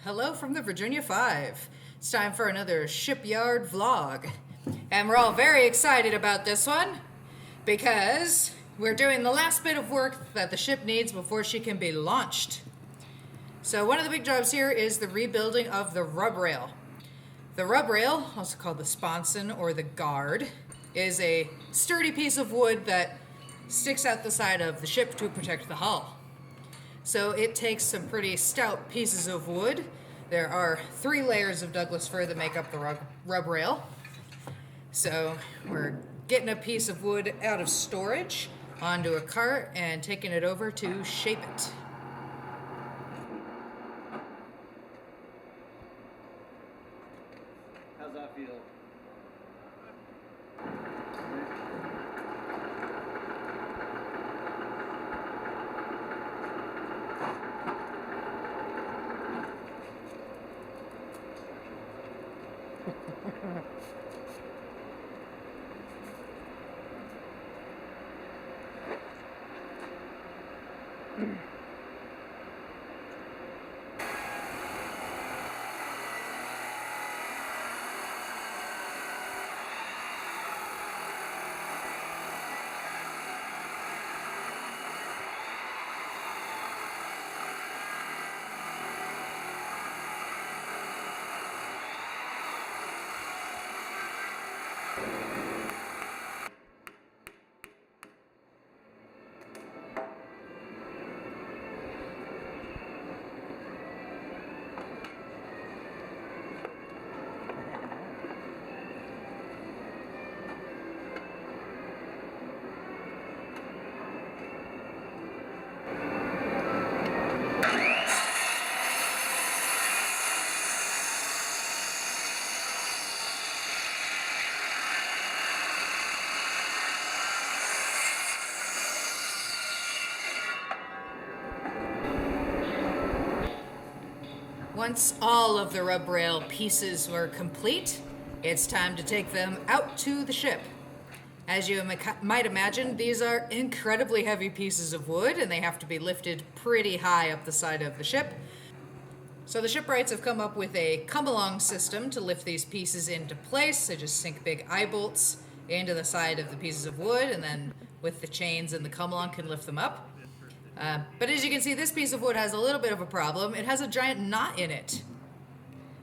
Hello from the Virginia 5. It's time for another Shipyard vlog. And we're all very excited about this one because we're doing the last bit of work that the ship needs before she can be launched. So one of the big jobs here is the rebuilding of the rubrail. The rubrail, also called the sponson or the guard, is a sturdy piece of wood that sticks out the side of the ship to protect the hull. So it takes some pretty stout pieces of wood. There are 3 layers of Douglas fir that make up the rubrail. So we're getting a piece of wood out of storage onto a cart and taking it over to shape it. How's that feel? Once all of the rubrail pieces were complete, it's time to take them out to the ship. As you might imagine, these are incredibly heavy pieces of wood and they have to be lifted pretty high up the side of the ship. So the shipwrights have come up with a come-along system to lift these pieces into place. They just sink big eye bolts into the side of the pieces of wood, and then with the chains and the come-along can lift them up. But as you can see, this piece of wood has a little bit of a problem. It has a giant knot in it.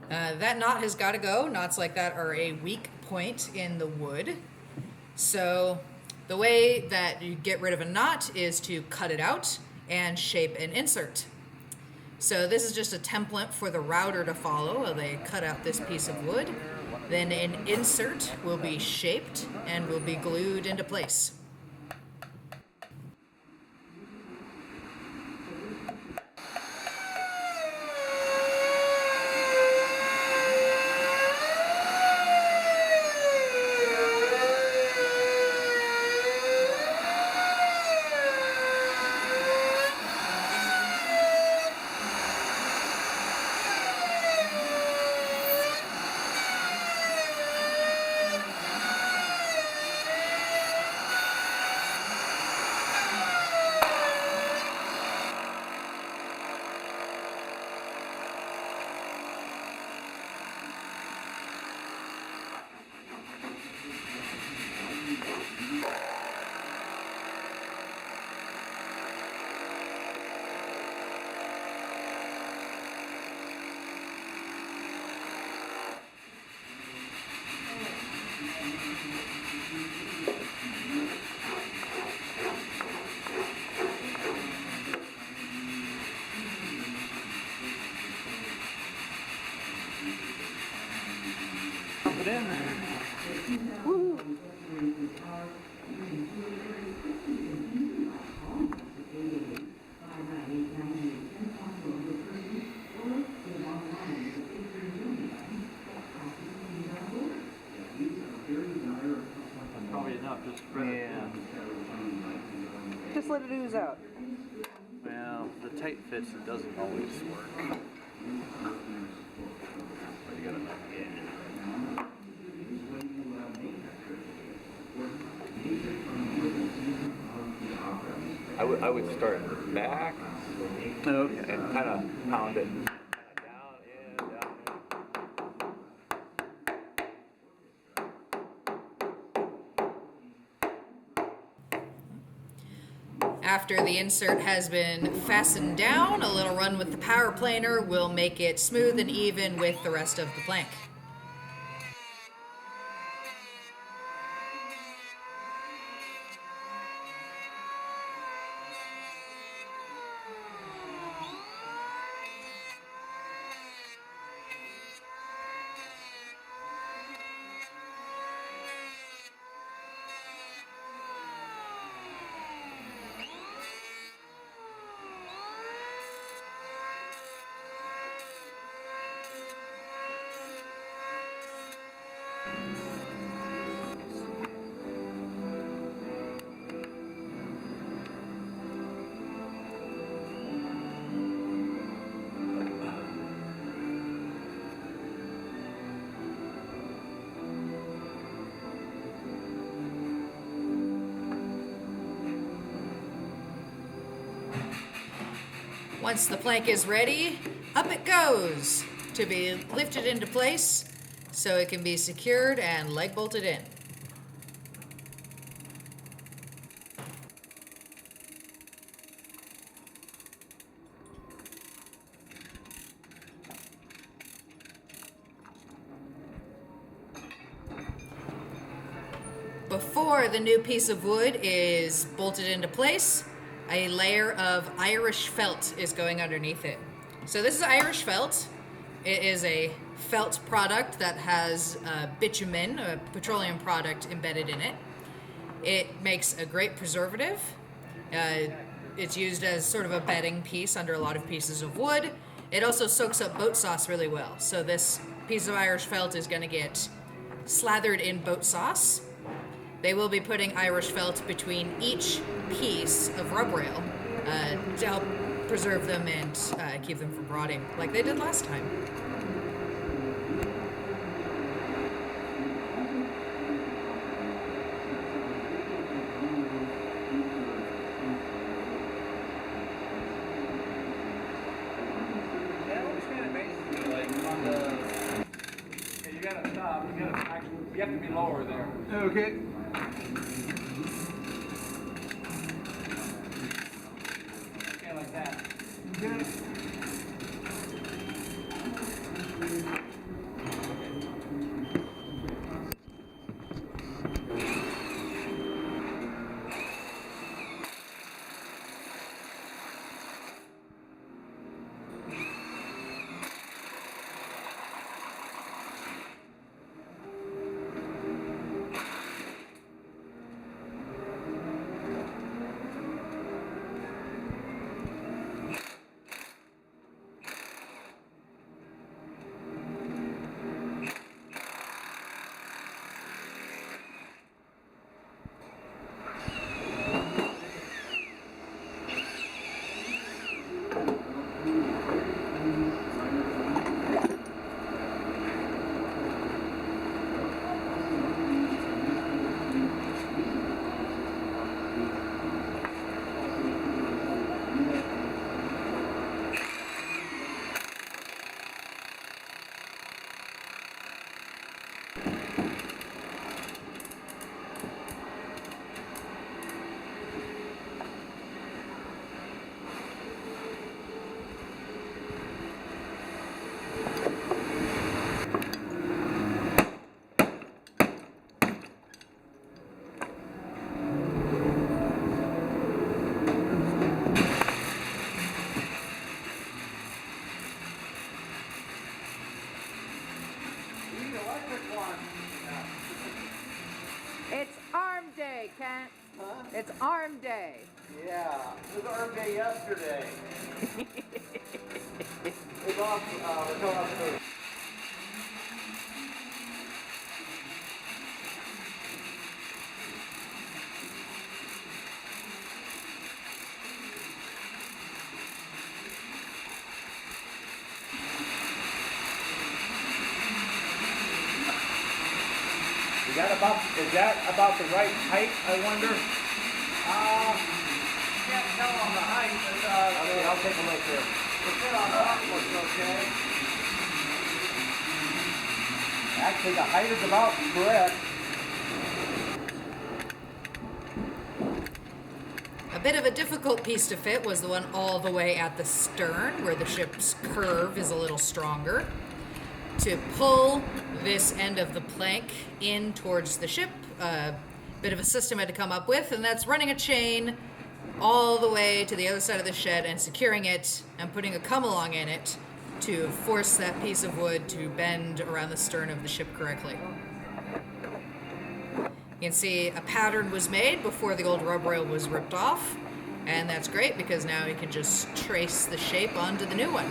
That knot has got to go. Knots like that are a weak point in the wood. So the way that you get rid of a knot is to cut it out and shape an insert. So this is just a template for the router to follow. They cut out this piece of wood. Then an insert will be shaped and will be glued into place. Put it in. Woo. Probably enough, just spread it. Just let it ooze out. Well, the tight fits, it doesn't always work. You gotta, yeah. I would start in the back Okay. and kind of pound it down After the insert has been fastened down, a little run with the power planer will make it smooth and even with the rest of the plank. Once the plank is ready, up it goes to be lifted into place so it can be secured and leg bolted in. Before the new piece of wood is bolted into place, a layer of Irish felt is going underneath it. So this is Irish felt. It is a felt product that has bitumen, a petroleum product, embedded in it. It makes a great preservative. It's used as sort of a bedding piece under a lot of pieces of wood. It also soaks up boat sauce really well. So this piece of Irish felt is going to get slathered in boat sauce. They will be putting Irish felt between each piece of Rubrail to help preserve them and keep them from rotting, like they did last time. That always kind of amazes me, like on the. Okay, you gotta stop. You have to be lower there. Okay. Okay, like that. Yeah. It's arm day, Kent. Huh? It's arm day. Yeah, it was our day yesterday. We're going up to. Is that about the right height, I wonder? Can't tell on the height. Okay, I'll take a look here. The fit on top looks okay. Actually, the height is about correct. bit of a difficult piece to fit was the one all the way at the stern, where the ship's curve is a little stronger. To pull this end of the plank in towards the ship, a bit of a system I had to come up with, and that's running a chain all the way to the other side of the shed and securing it and putting a come-along in it to force that piece of wood to bend around the stern of the ship correctly. You can see a pattern was made before the old Rubrail was ripped off, and that's great because now you can just trace the shape onto the new one.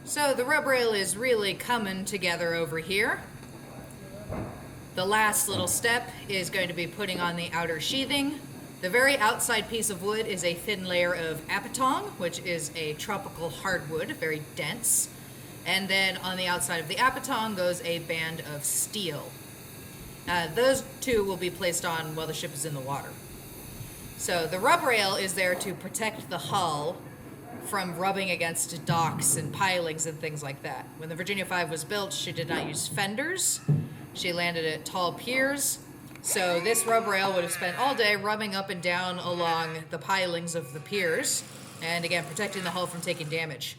So the Rubrail is really coming together over here. The last little step is going to be putting on the outer sheathing. The very outside piece of wood is a thin layer of apatong, which is a tropical hardwood, very dense. And then on the outside of the apatong goes a band of steel. Those two will be placed on while the ship is in the water. So the Rubrail is there to protect the hull from rubbing against docks and pilings and things like that. When the Virginia 5 was built, she did not use fenders. She landed at tall piers. So this Rubrail would have spent all day rubbing up and down along the pilings of the piers, and again, protecting the hull from taking damage.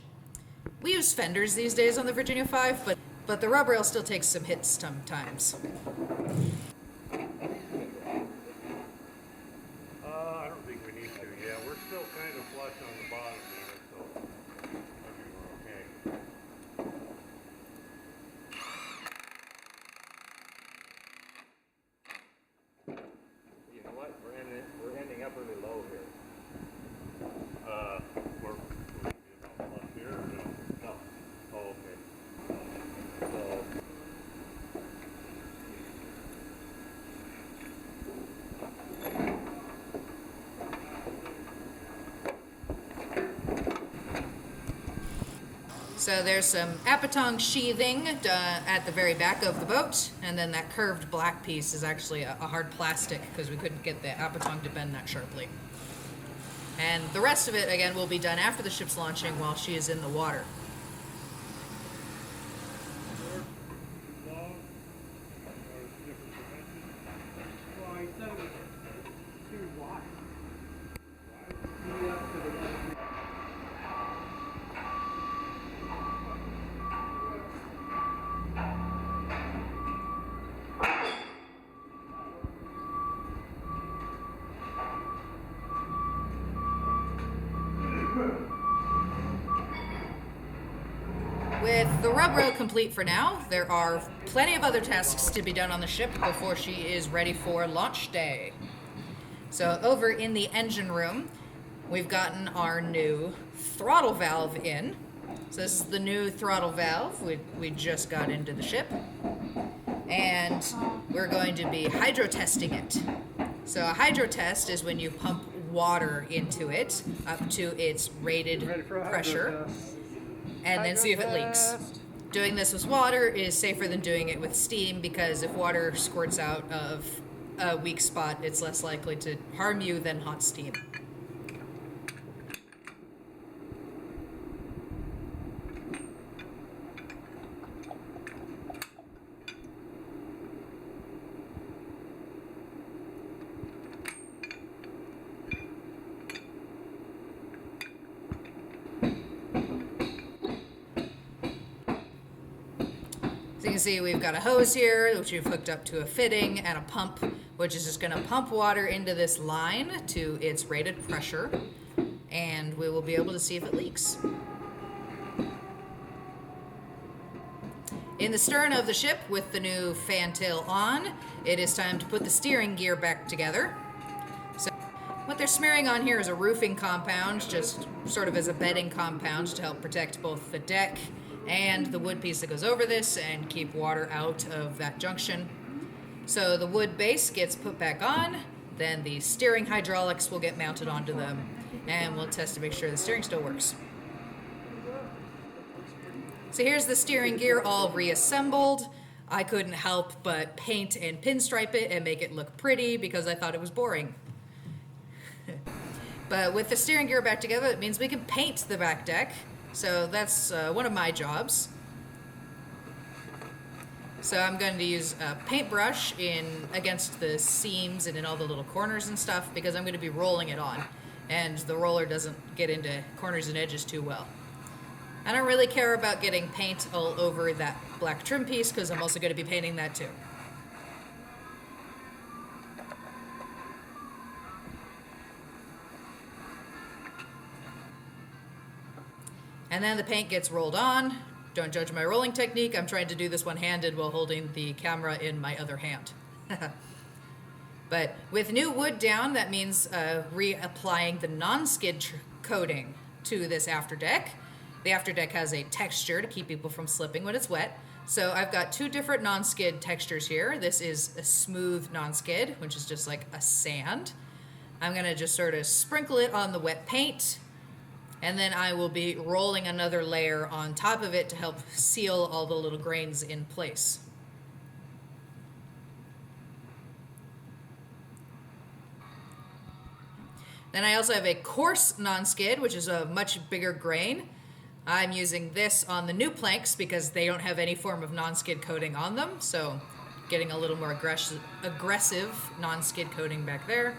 We use fenders these days on the Virginia 5, but the Rubrail still takes some hits sometimes. I don't think we need to. Yeah, we're still kind of flush on the bottom there, so maybe we're okay. You know what? We're ending up really low here. We're about flush here or no? No. Oh, okay. So. So there's some apatong sheathing at the very back of the boat, and then that curved black piece is actually a hard plastic because we couldn't get the apatong to bend that sharply. And the rest of it, again, will be done after the ship's launching while she is in the water. With the Rubrail complete for now, there are plenty of other tasks to be done on the ship before she is ready for launch day. So over in the engine room, we've gotten our new throttle valve in. So this is the new throttle valve we just got into the ship. And we're going to be hydro testing it. So a hydro test is when you pump water into it up to its rated pressure and then see if it leaks. Doing this with water is safer than doing it with steam because if water squirts out of a weak spot, it's less likely to harm you than hot steam. So you can see we've got a hose here, which we've hooked up to a fitting, and a pump, which is just going to pump water into this line to its rated pressure, and we will be able to see if it leaks. In the stern of the ship, with the new fantail on, it is time to put the steering gear back together. So what they're smearing on here is a roofing compound, just sort of as a bedding compound to help protect both the deck and the wood piece that goes over this and keep water out of that junction. So the wood base gets put back on, then the steering hydraulics will get mounted onto them, and we'll test to make sure the steering still works. So here's the steering gear all reassembled. I couldn't help but paint and pinstripe it and make it look pretty because I thought it was boring. But with the steering gear back together, it means we can paint the back deck. So that's one of my jobs. So I'm going to use a paintbrush against the seams and in all the little corners and stuff because I'm going to be rolling it on. And the roller doesn't get into corners and edges too well. I don't really care about getting paint all over that black trim piece because I'm also going to be painting that too. And then the paint gets rolled on. Don't judge my rolling technique. I'm trying to do this one-handed while holding the camera in my other hand. But with new wood down, that means reapplying the non-skid coating to this afterdeck. The afterdeck has a texture to keep people from slipping when it's wet. So I've got two different non-skid textures here. This is a smooth non-skid, which is just like a sand. I'm gonna just sort of sprinkle it on the wet paint, and then I will be rolling another layer on top of it to help seal all the little grains in place. Then I also have a coarse non-skid, which is a much bigger grain. I'm using this on the new planks because they don't have any form of non-skid coating on them, so getting a little more aggressive non-skid coating back there.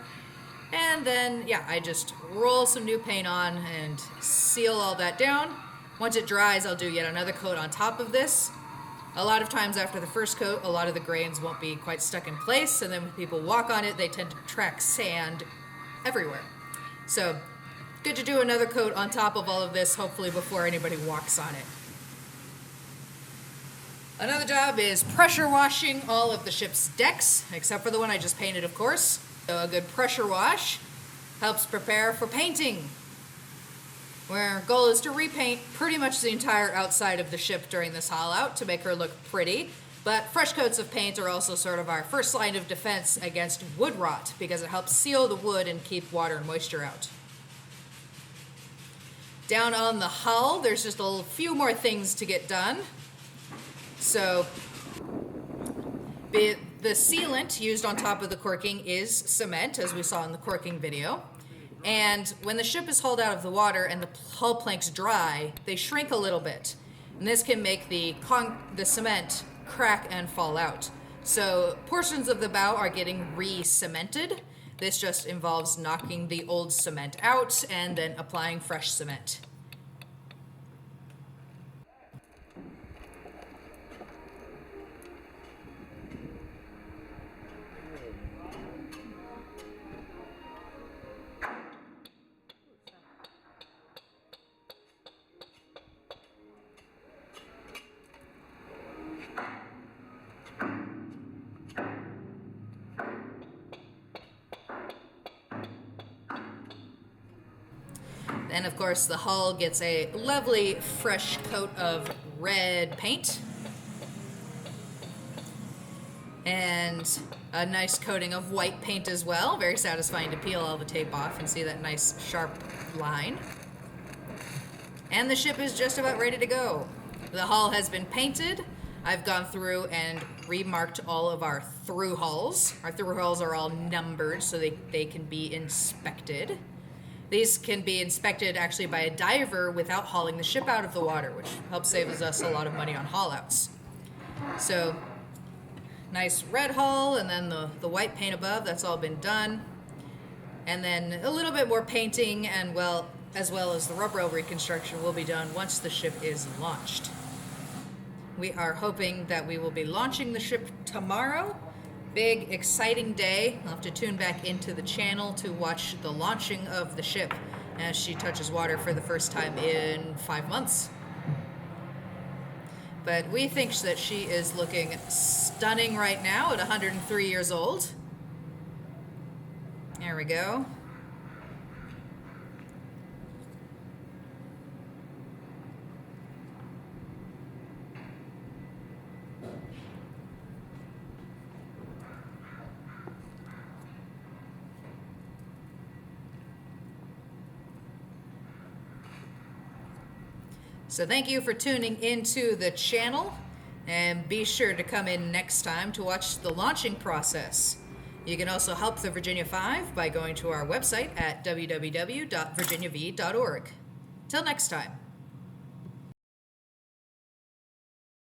And then, yeah, I just roll some new paint on and seal all that down. Once it dries, I'll do yet another coat on top of this. A lot of times after the first coat, a lot of the grains won't be quite stuck in place, and then when people walk on it, they tend to track sand everywhere. So, good to do another coat on top of all of this, hopefully before anybody walks on it. Another job is pressure washing all of the ship's decks, except for the one I just painted, of course. So a good pressure wash helps prepare for painting, where our goal is to repaint pretty much the entire outside of the ship during this haul out to make her look pretty. But fresh coats of paint are also sort of our first line of defense against wood rot because it helps seal the wood and keep water and moisture out. Down on the hull, there's just a few more things to get done. So the sealant used on top of the corking is cement, as we saw in the corking video. And when the ship is hauled out of the water and the hull planks dry, they shrink a little bit. And this can make the cement crack and fall out. So portions of the bow are getting re-cemented. This just involves knocking the old cement out and then applying fresh cement. And of course the hull gets a lovely fresh coat of red paint and a nice coating of white paint as well. Very satisfying to peel all the tape off and see that nice sharp line. And the ship is just about ready to go. The hull has been painted. I've gone through and remarked all of our through hulls. Our through hulls are all numbered so they can be inspected. These can be inspected actually by a diver without hauling the ship out of the water, which helps save us a lot of money on haul outs. So, nice red hull, and then the white paint above, that's all been done. And then a little bit more painting, and as well as the Rubrail reconstruction will be done once the ship is launched. We are hoping that we will be launching the ship tomorrow. Big, exciting day. I'll have to tune back into the channel to watch the launching of the ship as she touches water for the first time in 5 months. But we think that she is looking stunning right now at 103 years old. There we go. So thank you for tuning into the channel, and be sure to come in next time to watch the launching process. You can also help the Virginia 5 by going to our website at www.virginiav.org. Till next time.